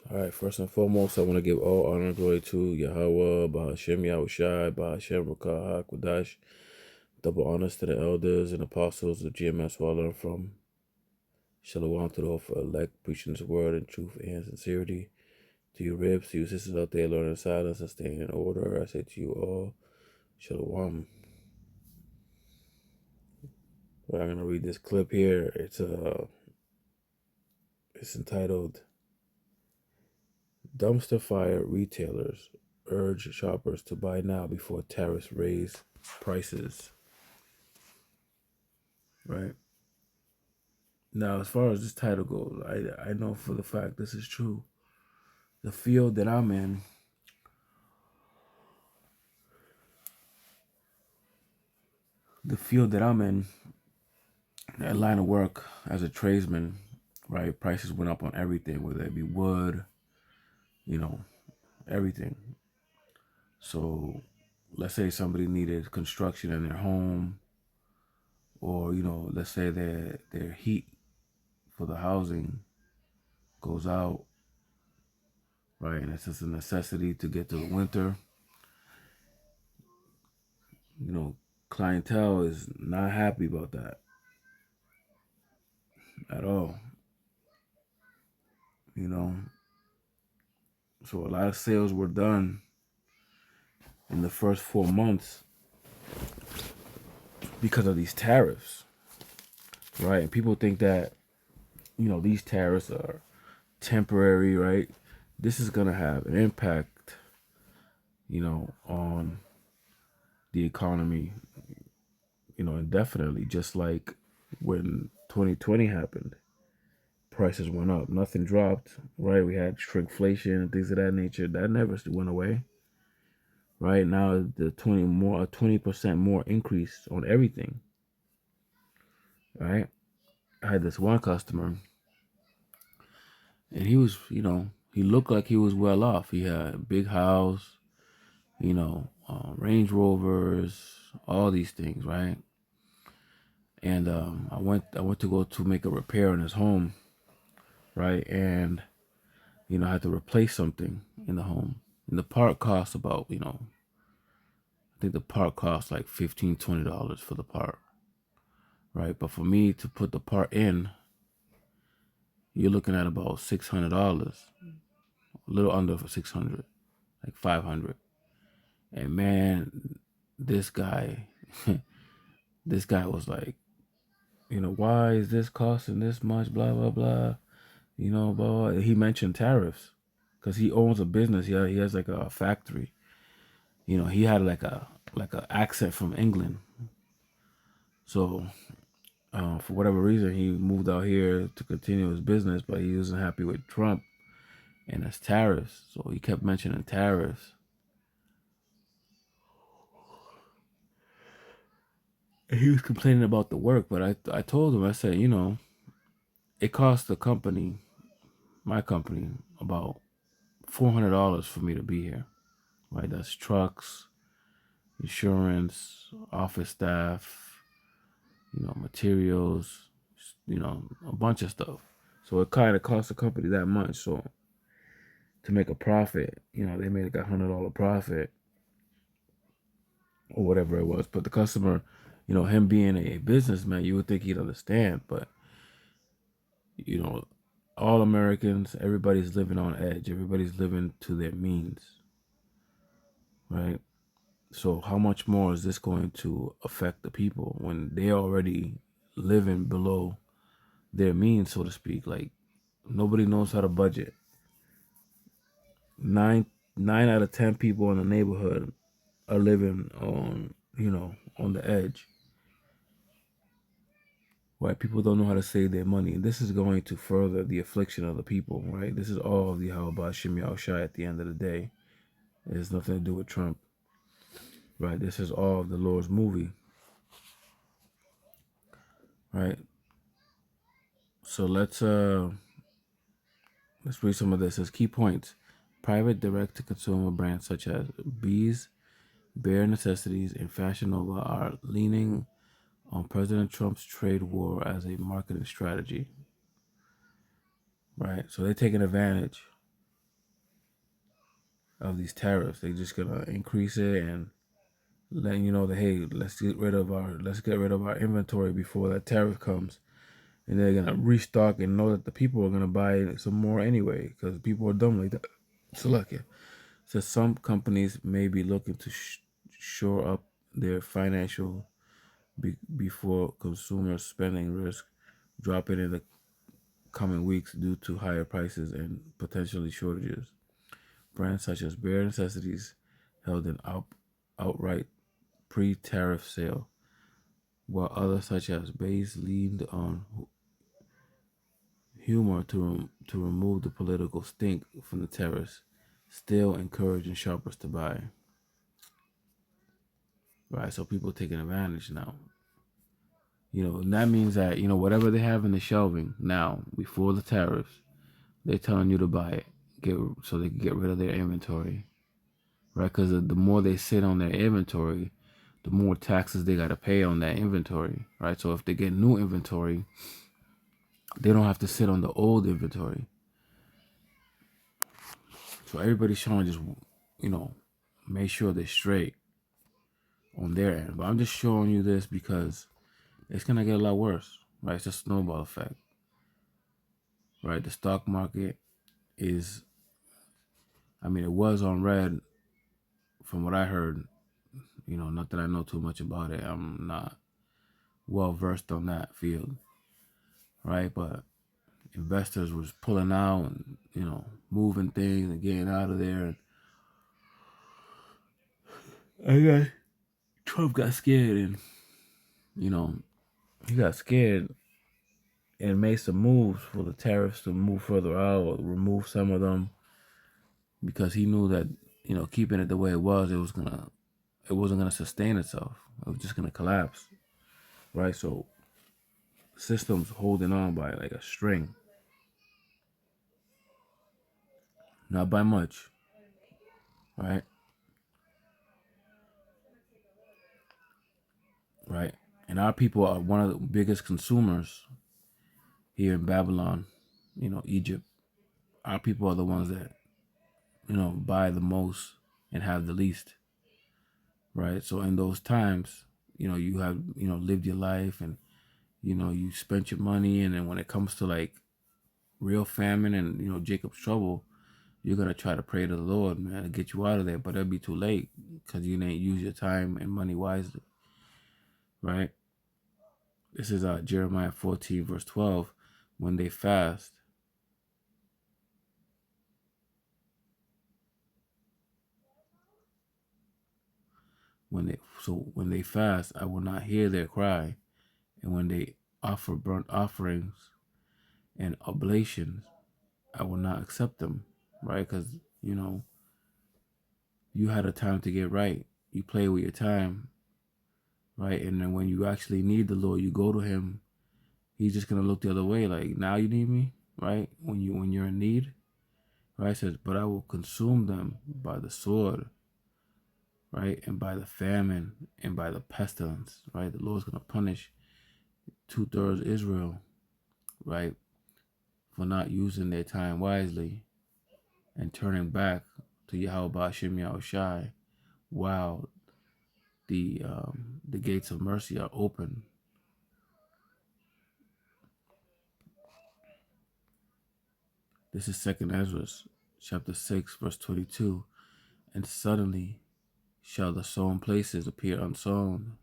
All right, first and foremost, I want to give all honor and glory to Yahweh, Bahashem Yahushai, Bahashem Rakah HaKodash. Double honors to the elders and apostles of GMS who I learned from. Shalom to the whole elect, preaching this word in truth and sincerity. To you ribs, to you sisters out there learning silence and staying in order, I say to you all, Shalom. Well, I'm going to read this clip here. It's entitled, Dumpster Fire Retailers Urge Shoppers to Buy Now Before Tariffs Raise Prices. Right? Now, as far as this title goes, I know for the fact this is true. The field that I'm in, that line of work as a tradesman, right? Prices went up on everything, whether it be wood, everything. So let's say somebody needed construction in their home, or, let's say their heat for the housing goes out, right? And it's just a necessity to get to the winter. Clientele is not happy about that at all. So a lot of sales were done in the first 4 months because of these tariffs, right? And people think that, these tariffs are temporary, right? This is going to have an impact, on the economy, indefinitely, just like when 2020 happened. Prices went up, nothing dropped, right? We had shrinkflation and things of that nature. That never went away. Right now, the 20% more increase on everything. Right, I had this one customer, and he was, he looked like he was well off. He had a big house, Range Rovers, all these things, right? And I went to go to make a repair in his home, right? And I had to replace something in the home, and the part cost about, I think the part cost like $15-$20 for the part, right? But for me to put the part in, you're looking at about $600, a little under for 600, like 500. And man, this guy, this guy was like, why is this costing this much? Blah blah blah. Blah, blah. He mentioned tariffs because he owns a business. Yeah, he has like a factory. He had like a accent from England. So for whatever reason, he moved out here to continue his business, but he wasn't happy with Trump and his tariffs. So he kept mentioning tariffs. And he was complaining about the work, but I told him, I said, it cost the company, my company, about $400 for me to be here. Right? That's trucks, insurance, office staff, materials, a bunch of stuff. So it kind of cost the company that much. So to make a profit, they made like $100 profit or whatever it was. But the customer, him being a businessman, you would think he'd understand. But, all Americans, everybody's living on edge. Everybody's living to their means, right? So how much more is this going to affect the people when they're already living below their means, so to speak? Like, nobody knows how to budget. Nine out of 10 people in the neighborhood are living on, on the edge. Right? People don't know how to save their money. And this is going to further the affliction of the people, right? This is all of the Yahweh Shem Yahushai at the end of the day. It has nothing to do with Trump. Right? This is all of the Lord's movie. Right? So let's read some of this. It says key points. Private direct-to-consumer brands such as Bees, Bare Necessities, and Fashion Nova are leaning on President Trump's trade war as a marketing strategy. Right? So they're taking advantage of these tariffs. They're just gonna increase it and letting you know that, hey, let's get rid of our inventory before that tariff comes, and they're gonna restock and know that the people are gonna buy some more anyway because people are dumb like that. So look, yeah. So some companies may be looking to shore up their financial before consumer spending risk dropping in the coming weeks due to higher prices and potentially shortages. Brands such as Bare Necessities held an outright pre-tariff sale, while others such as Base leaned on humor to remove the political stink from the tariffs, still encouraging shoppers to buy. Right, so people taking advantage now. And that means that whatever they have in the shelving now before the tariffs, they're telling you to buy it, so they can get rid of their inventory, right? Because the more they sit on their inventory, the more taxes they got to pay on that inventory, right? So if they get new inventory, they don't have to sit on the old inventory. So everybody's trying to just, you know, make sure they're straight on their end. But I'm just showing you this because it's gonna get a lot worse, right? It's a snowball effect, right? The stock market is, I mean, it was on red from what I heard. Not that I know too much about it. I'm not well versed on that field, right? But investors was pulling out and moving things and getting out of there. And I got Trump got scared and you know he got scared and made some moves for the tariffs to move further out or remove some of them because he knew that keeping it the way it was, it wasn't gonna sustain itself. It was just gonna collapse, right? So systems holding on by like a string, not by much, right? Right. And our people are one of the biggest consumers here in Babylon, Egypt. Our people are the ones that, buy the most and have the least, right? So in those times, you have, lived your life and, you spent your money. And then when it comes to like real famine and, Jacob's trouble, you're going to try to pray to the Lord, man, to get you out of there. But it'll be too late because you didn't use your time and money wisely, right? This is Jeremiah 14, verse 12. When they fast, when they fast, I will not hear their cry, and when they offer burnt offerings and oblations, I will not accept them, right? Because you had a time to get right. You play with your time, right? And then when you actually need the Lord, you go to Him. He's just gonna look the other way, like now you need me, right? When you're in need, right? It says, but I will consume them by the sword, right, and by the famine and by the pestilence, right? The Lord's gonna punish 2/3 Israel, right, for not using their time wisely and turning back to Yahweh Shem Yahushai while the gates of mercy are open. This is Second Ezra, chapter 6, verse 22. And suddenly shall the sown places appear unsown,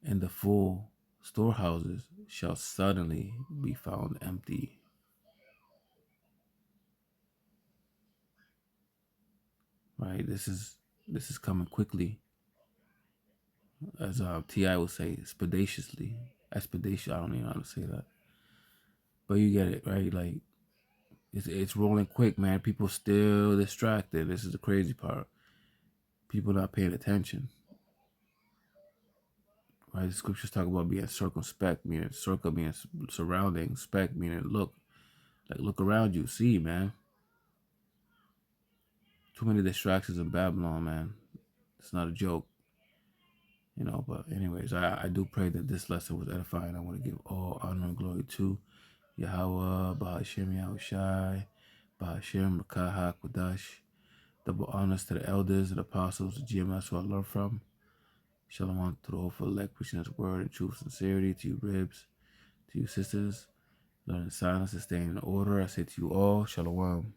and the full storehouses shall suddenly be found empty. Right? This is coming quickly, as Ti would say, expeditiously. Expeditious. I don't even know how to say that, but you get it, right? Like it's rolling quick, man. People still distracted. This is the crazy part. People not paying attention. Right? The scriptures talk about being circumspect, meaning circle being surrounding, spec meaning look around you, see, man. Too many distractions in Babylon, man. It's not a joke. But anyways, I do pray that this lesson was edifying. I want to give all honor and glory to Yahweh, Bahashem Yahushai, Bahashem Rakaha Kodash. Double honors to the elders and apostles, the GMS who I learned from. Shalom to the hopeful elect, preaching His word in truth, sincerity. To you, ribs, to you, sisters, learning silence and staying in order. I say to you all, Shalom.